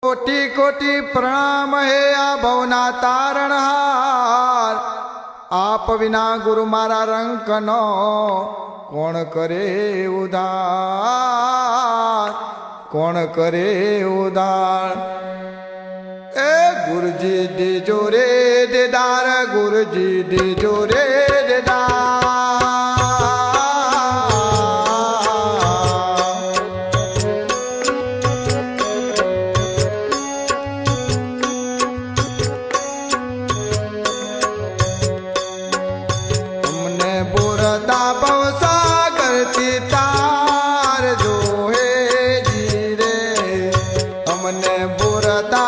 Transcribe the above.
कोटि कोटि प्रणाम हे आ भवना तारणहार। आप विना गुरु मारा रंकनो कोण करे उदार, कोण करे उदार। ए गुरुजी दीजो रे दीदार, गुरुजी दीजो रे दीदार। बुरदा